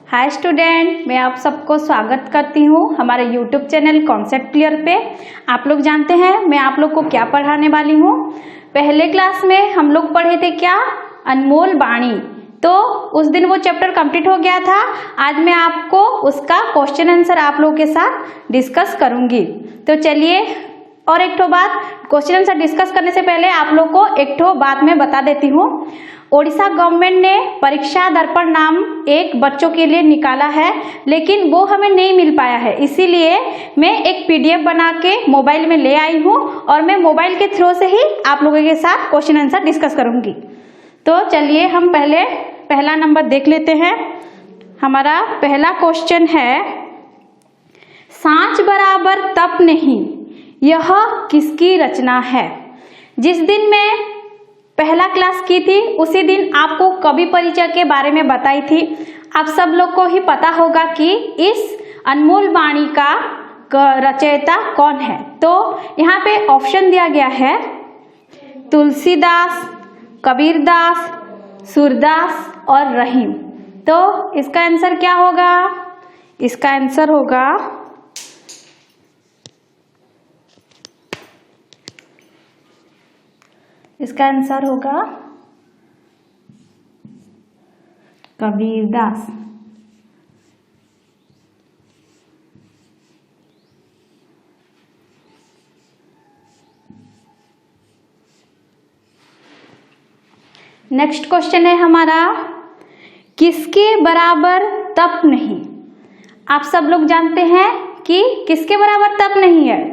Hi student, मैं आप सबको स्वागत करती हूँ हमारे यूट्यूब चैनल कॉन्सेप्ट क्लियर पे। आप लोग जानते हैं मैं आप लोग को क्या पढ़ाने वाली हूँ। पहले क्लास में हम लोग पढ़े थे क्या, अनमोल वाणी। तो उस दिन वो चैप्टर कंप्लीट हो गया था। आज मैं आपको उसका क्वेश्चन आंसर आप लोगों के साथ डिस्कस करूंगी। तो चलिए, और एक ठो बात, क्वेश्चन आंसर डिस्कस करने से पहले आप लोग को एक ठो बात मैं बता देती हूँ। ओडिशा गवर्नमेंट ने परीक्षा दर्पण नाम एक बच्चों के लिए निकाला है, लेकिन वो हमें नहीं मिल पाया है। इसीलिए मैं एक पीडीएफ बना के मोबाइल में ले आई हूँ और मैं मोबाइल के थ्रू से ही आप लोगों के साथ क्वेश्चन आंसर डिस्कस करूंगी। तो चलिए हम पहला नंबर देख लेते हैं। हमारा पहला क्वेश्चन है, सांच बराबर तप नहीं, यह किसकी रचना है। जिस दिन मैं पहला क्लास की थी उसी दिन आपको कवि परिचय के बारे में बताई थी। आप सब लोग को ही पता होगा कि इस अनमोल वाणी का रचयिता कौन है। तो यहाँ पे ऑप्शन दिया गया है, तुलसीदास, कबीरदास, सूरदास और रहीम। तो इसका आंसर क्या होगा? इसका आंसर होगा कबीरदास। नेक्स्ट क्वेश्चन है हमारा, किसके बराबर तप नहीं। आप सब लोग जानते हैं कि किसके बराबर तप नहीं है।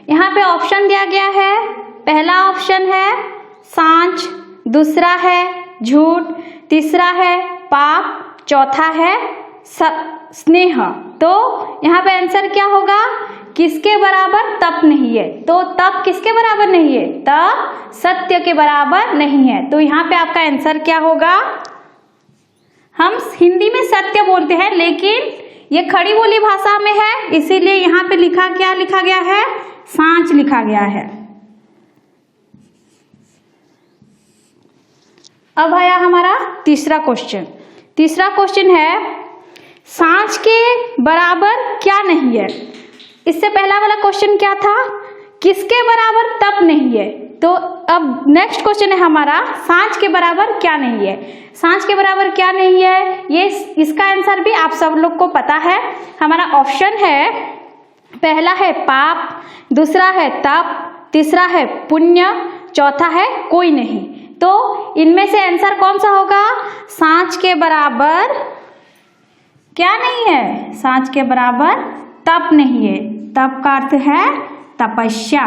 यहाँ पे ऑप्शन दिया गया है। पहला ऑप्शन है सांच, दूसरा है झूठ, तीसरा है पाप, चौथा है स्नेह। तो यहाँ पे आंसर क्या होगा? किसके बराबर तप नहीं है। तो तप किसके बराबर नहीं है? तप सत्य के बराबर नहीं है। तो यहाँ पे आपका आंसर क्या होगा? हम हिंदी में सत्य बोलते हैं, लेकिन ये खड़ी बोली भाषा में है, इसीलिए यहाँ पे लिखा गया है? सांच लिखा गया है। अब आया हमारा तीसरा क्वेश्चन। तीसरा क्वेश्चन है, सांच के बराबर क्या नहीं है। इससे पहला वाला क्वेश्चन क्या था? किसके बराबर तप नहीं है। तो अब नेक्स्ट क्वेश्चन है हमारा, सांच के बराबर क्या नहीं है। सांच के बराबर क्या नहीं है, ये इसका आंसर भी आप सब लोग को पता है। हमारा ऑप्शन है, पहला है पाप, दूसरा है तप, तीसरा है पुण्य, चौथा है कोई नहीं। तो इनमें से आंसर कौन सा होगा? सांच के बराबर क्या नहीं है? सांच के बराबर तप नहीं है। तप का अर्थ है तपस्या।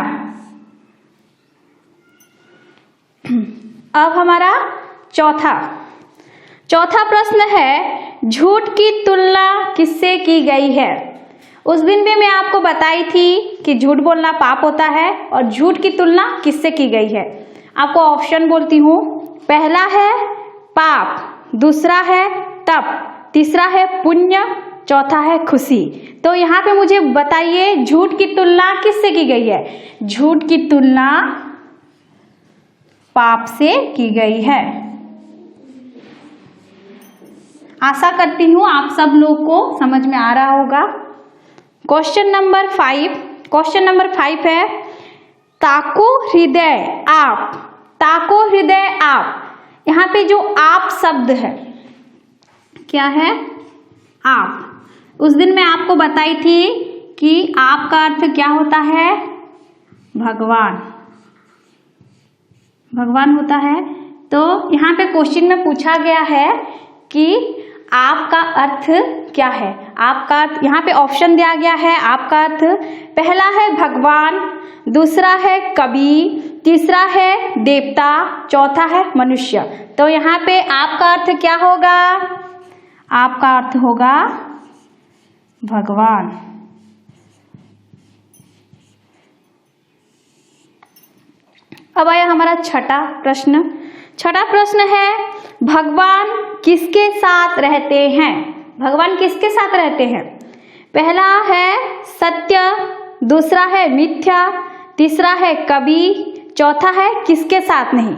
अब हमारा चौथा प्रश्न है, झूठ की तुलना किससे की गई है। उस दिन भी मैं आपको बताई थी कि झूठ बोलना पाप होता है, और झूठ की तुलना किससे की गई है। आपको ऑप्शन बोलती हूँ। पहला है पाप, दूसरा है तप, तीसरा है पुण्य, चौथा है खुशी। तो यहाँ पे मुझे बताइए, झूठ की तुलना किससे की गई है। झूठ की तुलना पाप से की गई है। आशा करती हूँ आप सब लोग को समझ में आ रहा होगा। क्वेश्चन नंबर 5 है, ताको हृदय आप। ताको हृदय आप, यहाँ पे जो आप शब्द है, क्या है? आप। उस दिन मैं आपको बताई थी कि आप का अर्थ क्या होता है? भगवान होता है। तो यहाँ पे क्वेश्चन में पूछा गया है कि आपका अर्थ क्या है। आपका अर्थ यहाँ पे ऑप्शन दिया गया है। आपका अर्थ पहला है भगवान, दूसरा है कवि, तीसरा है देवता, चौथा है मनुष्य। तो यहाँ पे आपका अर्थ क्या होगा? आपका अर्थ होगा भगवान। अब आया हमारा छठा प्रश्न है, भगवान किसके साथ रहते हैं। भगवान किसके साथ रहते हैं? पहला है सत्य, दूसरा है मिथ्या, तीसरा है कवि, चौथा है किसके साथ नहीं।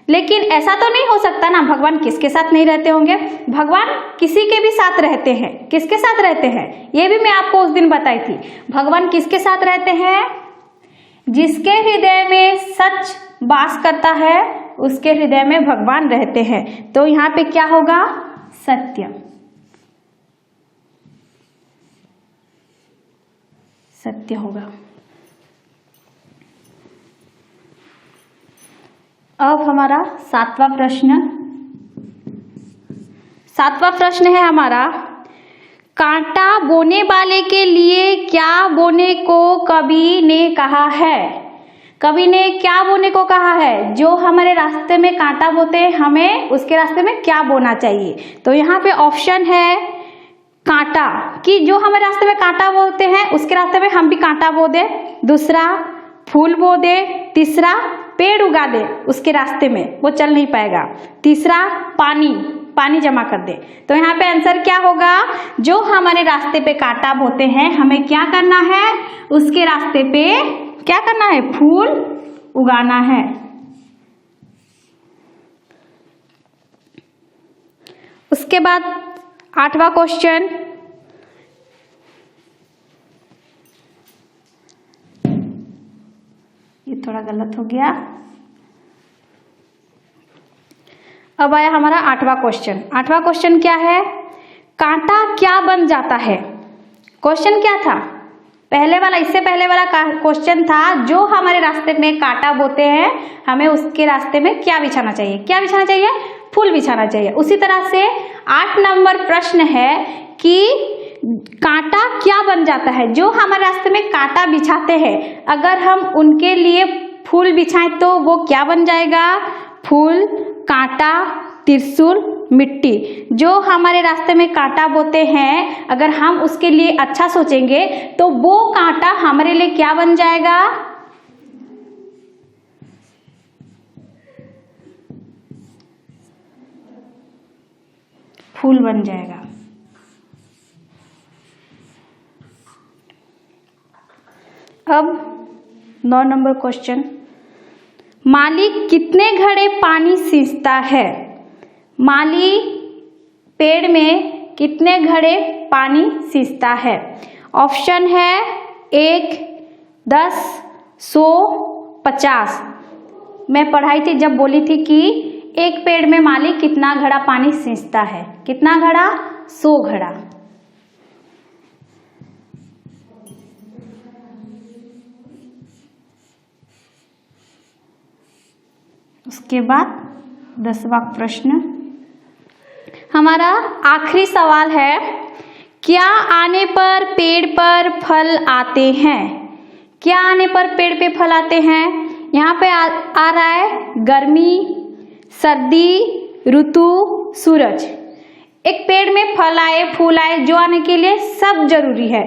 लेकिन ऐसा तो नहीं हो सकता ना, भगवान किसके साथ नहीं रहते होंगे? भगवान किसी के भी साथ रहते हैं। किसके साथ रहते हैं? ये भी मैं आपको उस दिन बताई थी। भगवान किसके साथ रहते हैं? जिसके हृदय में सच वास करता है उसके हृदय में भगवान रहते हैं। तो यहाँ पे क्या होगा? सत्य। सत्य होगा। अब हमारा सातवां प्रश्न है हमारा, कांटा बोने वाले के लिए क्या बोने को कवि ने कहा है? कवि ने क्या बोने को कहा है? जो हमारे रास्ते में कांटा बोते हैं हमें उसके रास्ते में क्या बोना चाहिए? तो यहाँ पे ऑप्शन है कांटा, कि जो हमारे रास्ते में कांटा बोते हैं उसके रास्ते में हम भी कांटा बो दे। दूसरा फूल बो दे। तीसरा पेड़ उगा दे उसके रास्ते में, वो चल नहीं पाएगा। तीसरा पानी जमा कर दे। तो यहाँ पे आंसर क्या होगा? जो हमारे रास्ते पे कांटा बोते हैं हमें क्या करना है? उसके रास्ते पे क्या करना है? फूल उगाना है। उसके बाद 8वां क्वेश्चन, ये थोड़ा गलत हो गया। अब आया हमारा 8वां क्वेश्चन। 8वां क्वेश्चन क्या है? कांटा क्या बन जाता है? क्वेश्चन क्या था? इससे पहले वाला क्वेश्चन था जो हमारे रास्ते में कांटा बोते हैं हमें उसके रास्ते में क्या बिछाना चाहिए? क्या बिछाना चाहिए? फूल बिछाना चाहिए। उसी तरह से 8 नंबर प्रश्न है कि कांटा क्या बन जाता है? जो हमारे रास्ते में कांटा बिछाते हैं अगर हम उनके लिए फूल बिछाएं तो वो क्या बन जाएगा? फूल, कांटा, त्रिशूल, मिट्टी। जो हमारे रास्ते में कांटा बोते हैं अगर हम उसके लिए अच्छा सोचेंगे तो वो कांटा हमारे लिए क्या बन जाएगा? फूल बन जाएगा। अब 9 नंबर क्वेश्चन, माली कितने घड़े पानी सींचता है? माली पेड़ में कितने घड़े पानी सींचता है? ऑप्शन है 1, 10, 100, 50। मैं पढ़ाई थी जब बोली थी कि एक पेड़ में माली कितना घड़ा पानी सींचता है? कितना घड़ा? 100 घड़ा। उसके बाद 10वां प्रश्न हमारा आखिरी सवाल है, क्या आने पर पेड़ पर फल आते हैं? क्या आने पर पेड़ पे फल आते हैं? यहाँ पे आ रहा है गर्मी, सर्दी, ऋतु, सूरज। एक पेड़ में फल आए, फूल आए, जो आने के लिए सब जरूरी है।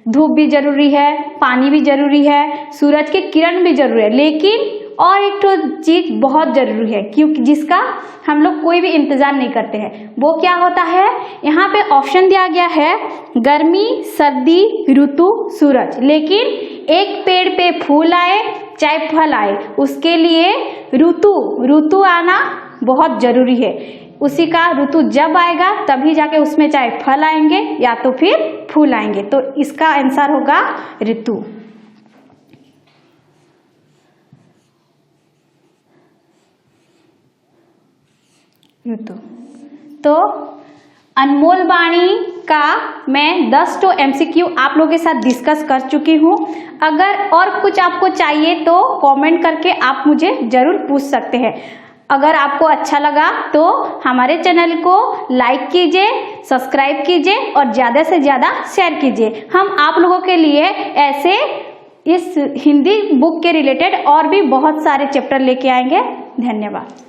धूप भी जरूरी है, पानी भी जरूरी है, सूरज की किरण भी जरूरी है, लेकिन और एक तो चीज बहुत जरूरी है क्योंकि जिसका हम लोग कोई भी इंतजार नहीं करते हैं। वो क्या होता है? यहाँ पे ऑप्शन दिया गया है गर्मी, सर्दी, ऋतु, सूरज। लेकिन एक पेड़ पे फूल आए चाहे फल आए उसके लिए ऋतु आना बहुत जरूरी है। उसी का ऋतु जब आएगा तभी जाके उसमें चाहे फल आएंगे या तो फिर फूल आएंगे। तो इसका आंसर होगा ऋतु। तो अनमोल वाणी का मैं 10 MCQ आप लोगों के साथ डिस्कस कर चुकी हूँ। अगर और कुछ आपको चाहिए तो कमेंट करके आप मुझे जरूर पूछ सकते हैं। अगर आपको अच्छा लगा तो हमारे चैनल को लाइक कीजिए, सब्सक्राइब कीजिए और ज़्यादा से ज़्यादा शेयर कीजिए। हम आप लोगों के लिए ऐसे इस हिंदी बुक के रिलेटेड और भी बहुत सारे चैप्टर लेके आएंगे। धन्यवाद।